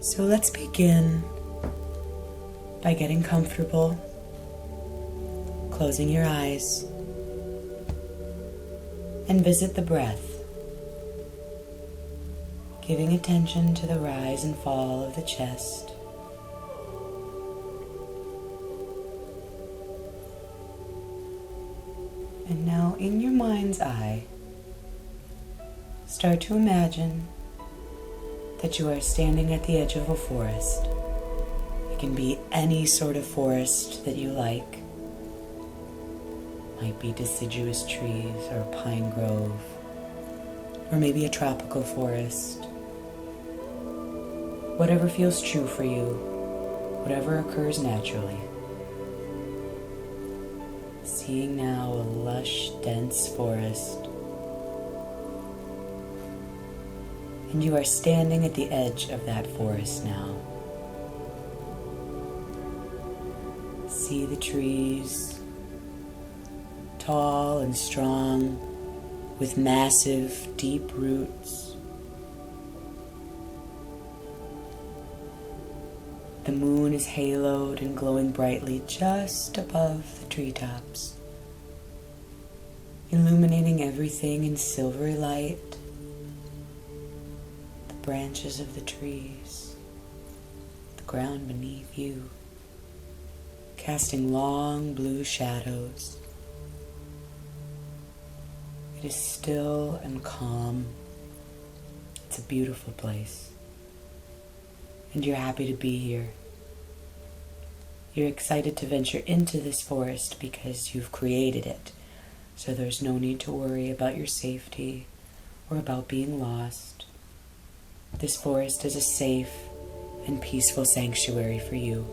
So let's begin by getting comfortable, closing your eyes, and visit the breath, giving attention to the rise and fall of the chest. And now in your mind's eye, start to imagine that you are standing at the edge of a forest. It can be any sort of forest that you like. Might be deciduous trees or a pine grove, or maybe a tropical forest. Whatever feels true for you, whatever occurs naturally. Seeing now a lush, dense forest. And you are standing at the edge of that forest now. See the trees, tall and strong, with massive, deep roots. The moon is haloed and glowing brightly just above the treetops, illuminating everything in silvery light. The branches of the trees, the ground beneath you, casting long blue shadows. It is still and calm. It's a beautiful place. And you're happy to be here. You're excited to venture into this forest because you've created it. So there's no need to worry about your safety or about being lost. This forest is a safe and peaceful sanctuary for you.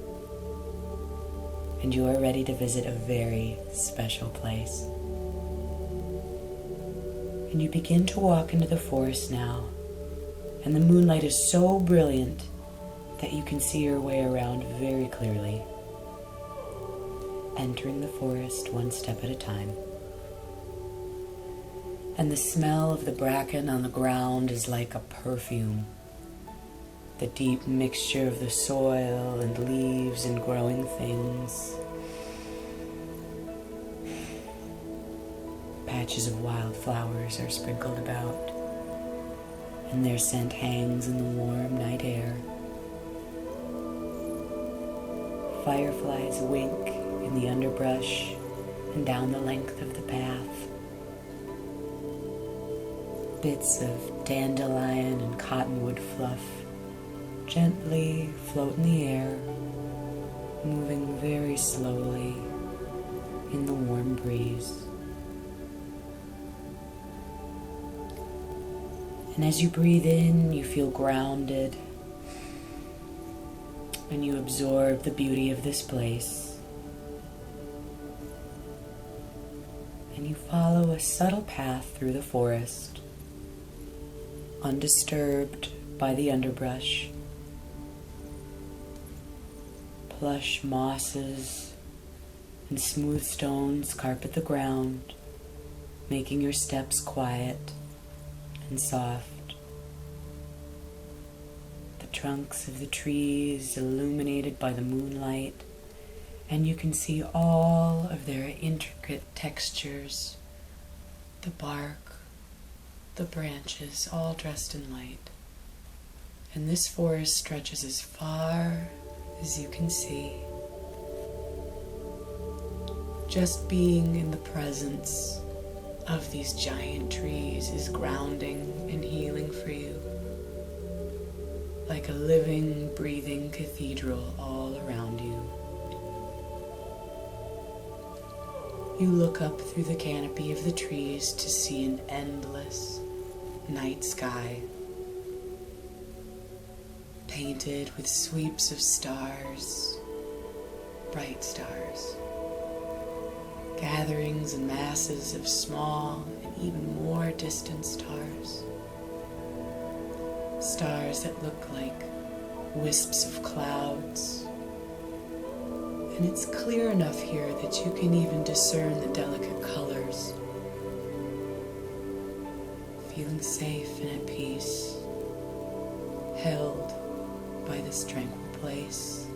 And you are ready to visit a very special place. And you begin to walk into the forest now. And the moonlight is so brilliant that you can see your way around very clearly, entering the forest one step at a time. And the smell of the bracken on the ground is like a perfume. The deep mixture of the soil and leaves and growing things. Patches of wildflowers are sprinkled about, and their scent hangs in the warm night air. Fireflies wink in the underbrush and down the length of the path. Bits of dandelion and cottonwood fluff gently float in the air, moving very slowly in the warm breeze. And as you breathe in, you feel grounded, and you absorb the beauty of this place. And you follow a subtle path through the forest, undisturbed by the underbrush. Plush mosses and smooth stones carpet the ground, making your steps quiet and soft. The trunks of the trees illuminated by the moonlight, and you can see all of their intricate textures, the bark, the branches, all dressed in light. And this forest stretches as far as you can see. Just being in the presence of these giant trees is grounding and healing for you, like a living, breathing cathedral all around you. You look up through the canopy of the trees to see an endless night sky, painted with sweeps of stars, bright stars, gatherings and masses of small and even more distant stars. Stars that look like wisps of clouds. And it's clear enough here that you can even discern the delicate colors. Feeling safe and at peace, held by this tranquil place,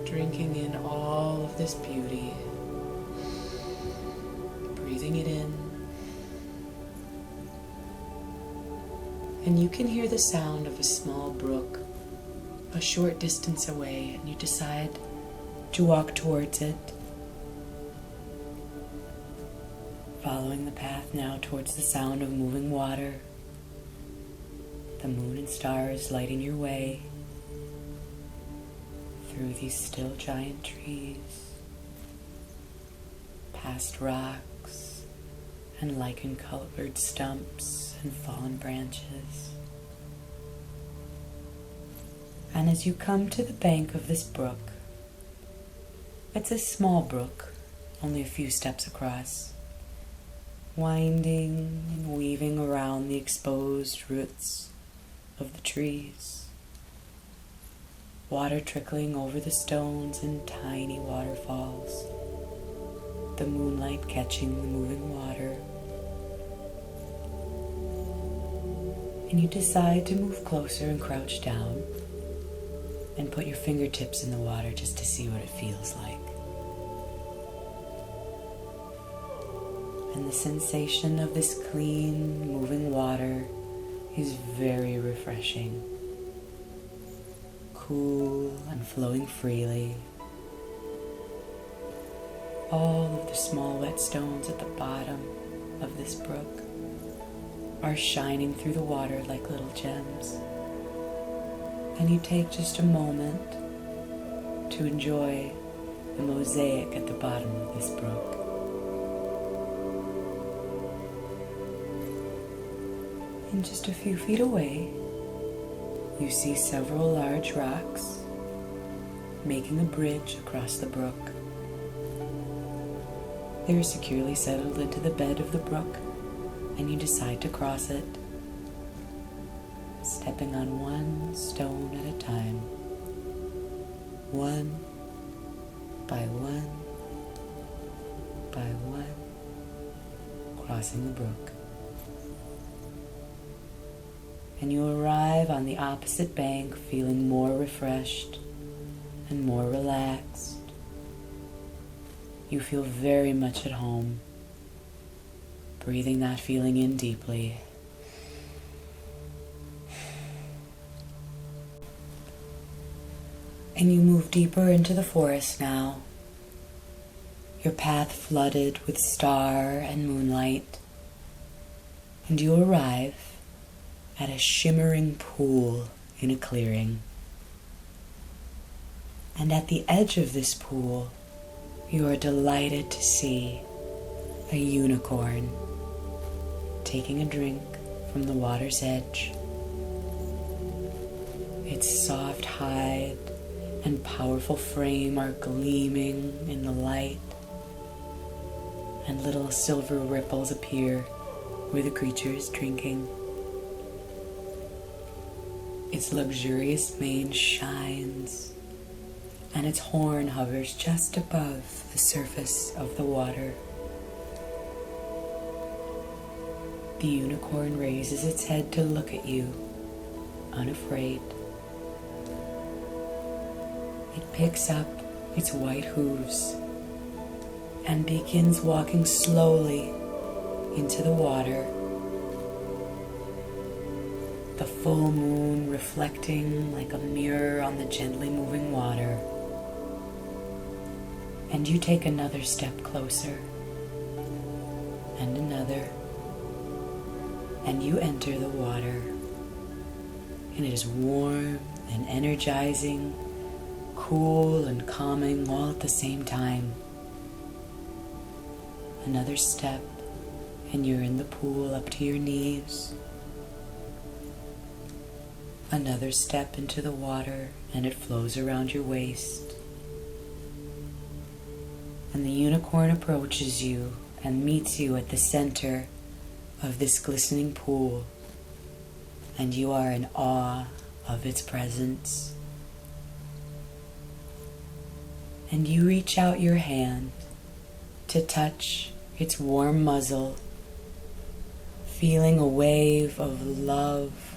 drinking in all of this beauty, breathing it in. And you can hear the sound of a small brook a short distance away, and you decide to walk towards it, following the path now towards the sound of moving water, the moon and stars lighting your way through these still giant trees, past rocks and lichen-colored stumps and fallen branches. And as you come to the bank of this brook, it's a small brook, only a few steps across, winding and weaving around the exposed roots of the trees, water trickling over the stones in tiny waterfalls, the moonlight catching the moving water. And you decide to move closer and crouch down and put your fingertips in the water just to see what it feels like. And the sensation of this clean, moving water is very refreshing, cool and flowing freely. All of the small wet stones at the bottom of this brook are shining through the water like little gems. And you take just a moment to enjoy the mosaic at the bottom of this brook. And just a few feet away, you see several large rocks making a bridge across the brook. They are securely settled into the bed of the brook, and you decide to cross it, stepping on one stone at a time, one by one by one, crossing the brook. And you arrive on the opposite bank feeling more refreshed and more relaxed. You feel very much at home, breathing that feeling in deeply. And you move deeper into the forest now, your path flooded with star and moonlight, and you arrive at a shimmering pool in a clearing. And at the edge of this pool, you are delighted to see a unicorn taking a drink from the water's edge. Its soft hide and powerful frame are gleaming in the light, and little silver ripples appear where the creature is drinking. Its luxurious mane shines, and its horn hovers just above the surface of the water. The unicorn raises its head to look at you, unafraid. It picks up its white hooves and begins walking slowly into the water, the full moon reflecting like a mirror on the gently moving water. And you take another step closer, and another, and you enter the water. And it is warm and energizing, cool and calming all at the same time. Another step, and you're in the pool up to your knees. Another step into the water, and it flows around your waist. And the unicorn approaches you and meets you at the center of this glistening pool, and you are in awe of its presence. And you reach out your hand to touch its warm muzzle, feeling a wave of love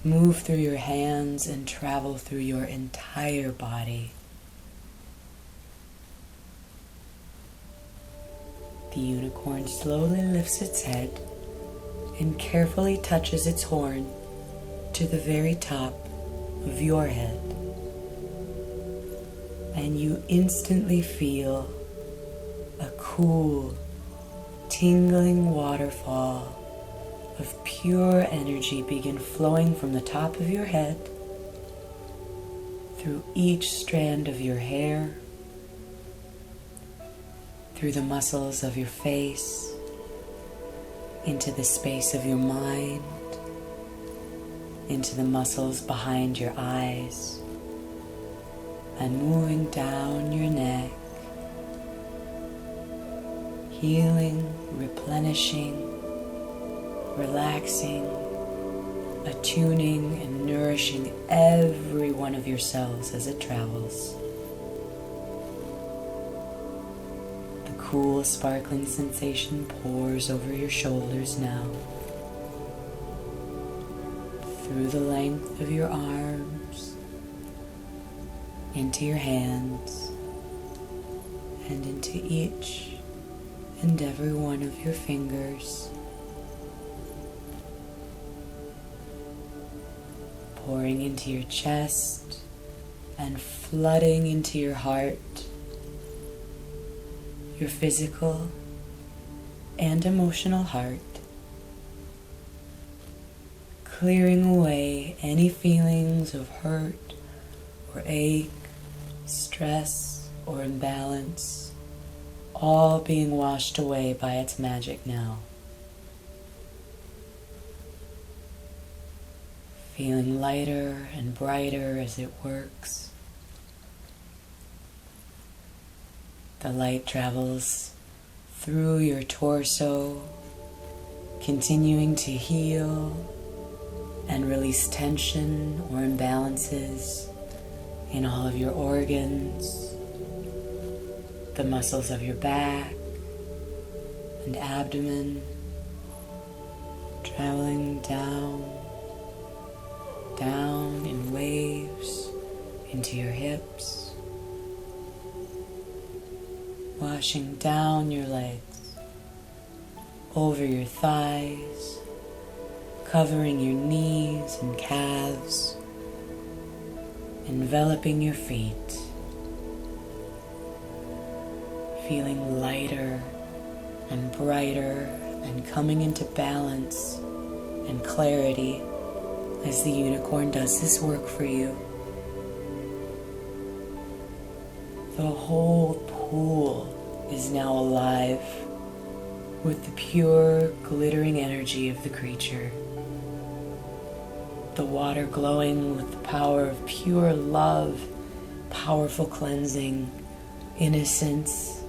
move through your hands and travel through your entire body. The unicorn slowly lifts its head and carefully touches its horn to the very top of your head. And you instantly feel a cool, tingling waterfall of pure energy begin flowing from the top of your head through each strand of your hair, through the muscles of your face, into the space of your mind, into the muscles behind your eyes, and moving down your neck, healing, replenishing, relaxing, attuning, and nourishing every one of your cells as it travels. The cool, sparkling sensation pours over your shoulders now, through the length of your arms, into your hands, and into each and every one of your fingers, pouring into your chest and flooding into your heart, your physical and emotional heart, clearing away any feelings of hurt or ache, stress or imbalance, all being washed away by its magic now. Feeling lighter and brighter as it works. The light travels through your torso, continuing to heal and release tension or imbalances in all of your organs, the muscles of your back and abdomen, traveling down in waves into your hips, washing down your legs, over your thighs, covering your knees and calves, enveloping your feet, feeling lighter and brighter and coming into balance and clarity as the unicorn does this work for you. The whole pool is now alive with the pure, glittering energy of the creature. The water glowing with the power of pure love, powerful cleansing, innocence,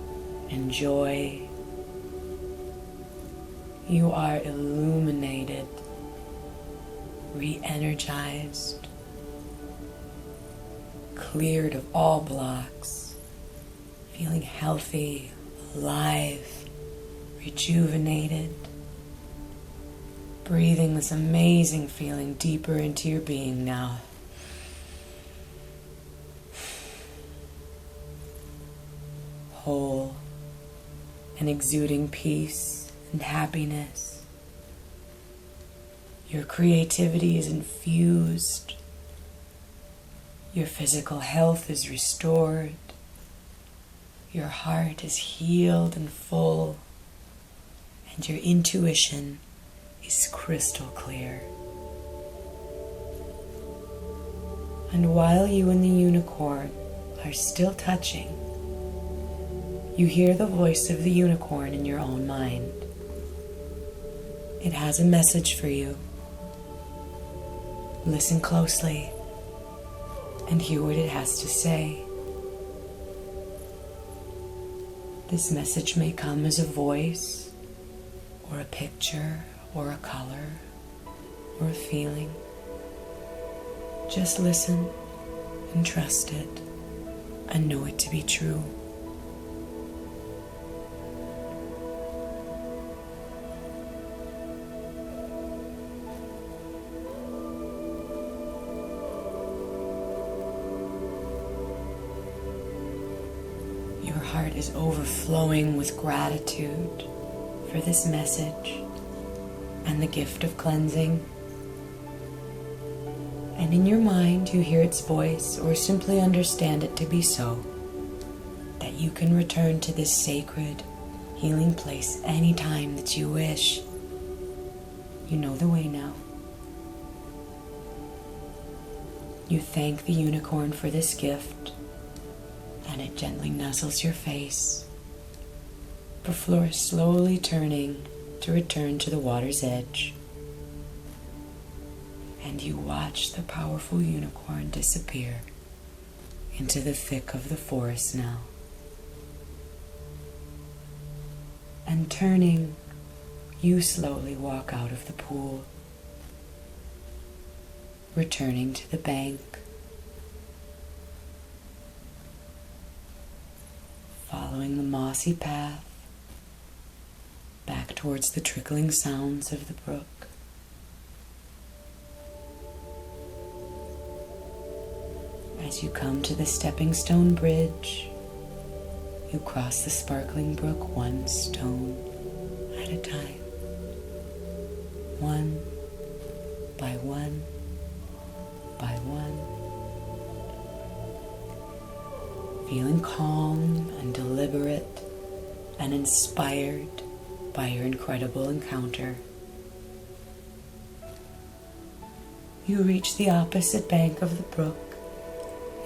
and joy. You are illuminated, re-energized, cleared of all blocks, feeling healthy, alive, rejuvenated, breathing this amazing feeling deeper into your being now. Whole and exuding peace and happiness. Your creativity is infused. Your physical health is restored. Your heart is healed and full. And your intuition is crystal clear. And while you and the unicorn are still touching, you hear the voice of the unicorn in your own mind. It has a message for you. Listen closely and hear what it has to say. This message may come as a voice, or a picture, or a color, or a feeling. Just listen and trust it and know it to be true. heart is overflowing with gratitude for this message and the gift of cleansing. And in your mind, you hear its voice or simply understand it to be so, that you can return to this sacred, healing place anytime that you wish. You know the way now. You thank the unicorn for this gift, and it gently nuzzles your face before slowly turning to return to the water's edge. And you watch the powerful unicorn disappear into the thick of the forest now. And turning, you slowly walk out of the pool, returning to the bank, following the mossy path back towards the trickling sounds of the brook. As you come to the stepping stone bridge, you cross the sparkling brook one stone at a time, one by one by one, feeling calm and deliberate and inspired by your incredible encounter. You reach the opposite bank of the brook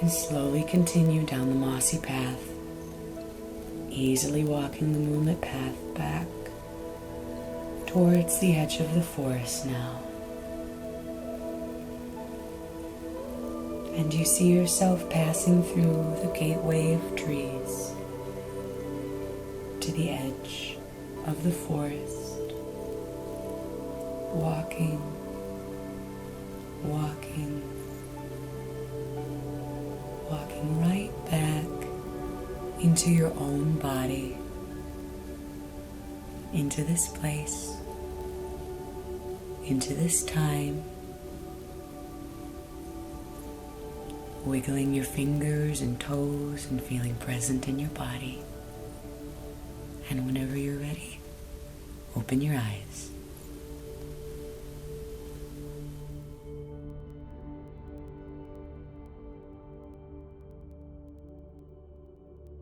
and slowly continue down the mossy path, easily walking the moonlit path back towards the edge of the forest now. And you see yourself passing through the gateway of trees to the edge of the forest, walking, walking right back into your own body, into this place, into this time, wiggling your fingers and toes and feeling present in your body. And whenever you're ready, open your eyes.